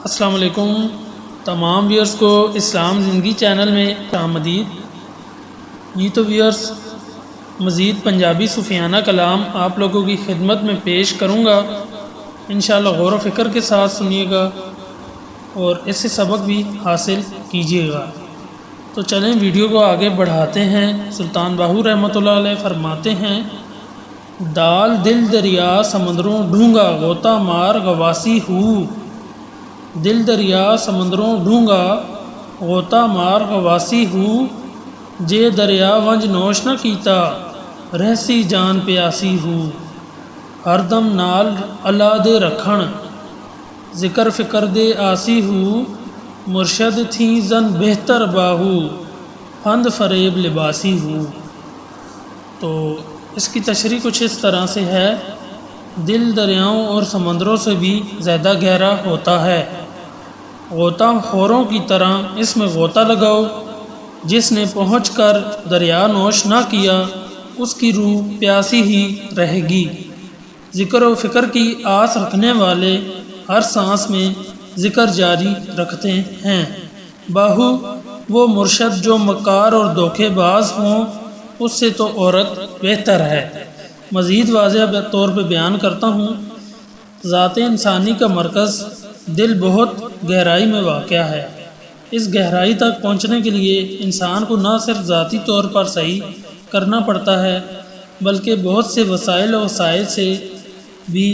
السلام علیکم تمام ویورز کو اسلام زندگی چینل میں آمدید۔ تو ویورز مزید پنجابی صوفیانہ کلام آپ لوگوں کی خدمت میں پیش کروں گا، انشاءاللہ غور و فکر کے ساتھ سنیے گا اور اس سے سبق بھی حاصل کیجیے گا۔ تو چلیں ویڈیو کو آگے بڑھاتے ہیں۔ سلطان باہو رحمۃ اللہ علیہ فرماتے ہیں، دال دل دریا سمندروں ڈھونگا غوطہ مار غواسی ہو، دل دریا سمندروں ڈھونگا غوطہ مار غواسی ہو، جے دریا ونج نوش نہ کیتا رہسی جان پیاسی ہو، ہر دم نال اللہ دے رکھن ذکر فکر دے آسی ہو، مرشد تھی زن بہتر باہو فند فریب لباسی ہو۔ تو اس کی تشریح کچھ اس طرح سے ہے، دل دریاؤں اور سمندروں سے بھی زیادہ گہرا ہوتا ہے، غوطہ خوروں کی طرح اس میں غوطہ لگاؤ، جس نے پہنچ کر دریا نوش نہ کیا اس کی روح پیاسی ہی رہے گی۔ ذکر و فکر کی آس رکھنے والے ہر سانس میں ذکر جاری رکھتے ہیں۔ باہو وہ مرشد جو مکار اور دھوکے باز ہوں، اس سے تو عورت بہتر ہے۔ مزید واضح طور پہ بیان کرتا ہوں، ذات انسانی کا مرکز دل بہت گہرائی میں واقع ہے۔ اس گہرائی تک پہنچنے کے لیے انسان کو نہ صرف ذاتی طور پر صحیح کرنا پڑتا ہے، بلکہ بہت سے وسائل و وسائل سے بھی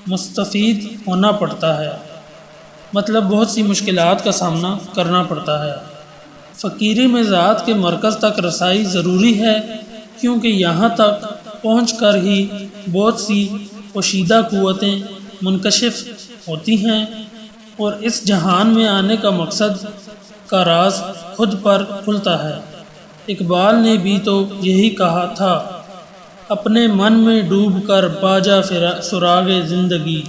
مستفید ہونا پڑتا ہے، مطلب بہت سی مشکلات کا سامنا کرنا پڑتا ہے۔ فقیری میں ذات کے مرکز تک رسائی ضروری ہے، کیونکہ یہاں تک پہنچ کر ہی بہت سی پوشیدہ قوتیں منکشف ہوتی ہیں اور اس جہان میں آنے کا مقصد کا راز خود پر کھلتا ہے۔ اقبال نے بھی تو یہی کہا تھا، اپنے من میں ڈوب کر پا جا سراغ زندگی،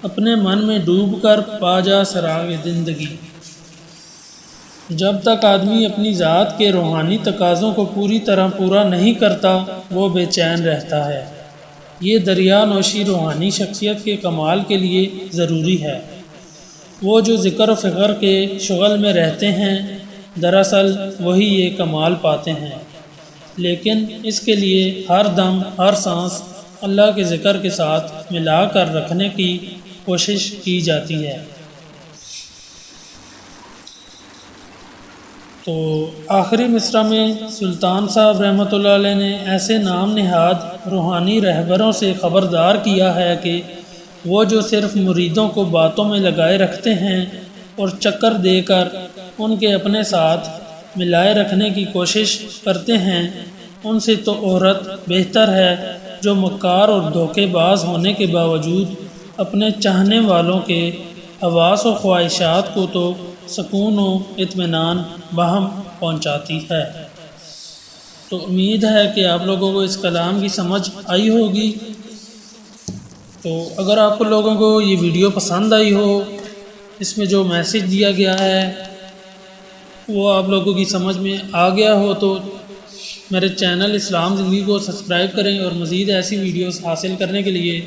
اپنے من میں ڈوب کر پا جا سراغ زندگی۔ جب تک آدمی اپنی ذات کے روحانی تقاضوں کو پوری طرح پورا نہیں کرتا، وہ بے چین رہتا ہے۔ یہ دریا نوشی روحانی شخصیت کے کمال کے لیے ضروری ہے۔ وہ جو ذکر و فکر کے شغل میں رہتے ہیں، دراصل وہی یہ کمال پاتے ہیں، لیکن اس کے لیے ہر دم ہر سانس اللہ کے ذکر کے ساتھ ملا کر رکھنے کی کوشش کی جاتی ہے۔ تو آخری مصرع میں سلطان صاحب رحمۃ اللہ علیہ نے ایسے نام نہاد روحانی رہبروں سے خبردار کیا ہے کہ وہ جو صرف مریدوں کو باتوں میں لگائے رکھتے ہیں اور چکر دے کر ان کے اپنے ساتھ ملائے رکھنے کی کوشش کرتے ہیں، ان سے تو عورت بہتر ہے جو مکار اور دھوکے باز ہونے کے باوجود اپنے چاہنے والوں کے حواس و خواہشات کو تو سکون و اطمینان باہم پہنچاتی ہے۔ تو امید ہے کہ آپ لوگوں کو اس کلام کی سمجھ آئی ہوگی۔ تو اگر آپ لوگوں کو یہ ویڈیو پسند آئی ہو، اس میں جو میسج دیا گیا ہے وہ آپ لوگوں کی سمجھ میں آ گیا ہو، تو میرے چینل اسلام زندگی کو سبسکرائب کریں اور مزید ایسی ویڈیوز حاصل کرنے کے لیے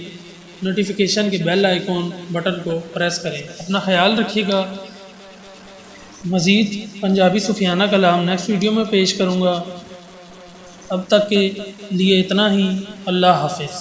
نوٹیفیکیشن کے بیل آئیکن بٹن کو پریس کریں۔ اپنا خیال رکھیے گا۔ مزید پنجابی صوفیانہ کلام نیکسٹ ویڈیو میں پیش کروں گا۔ اب تک کے لیے اتنا ہی۔ اللہ حافظ۔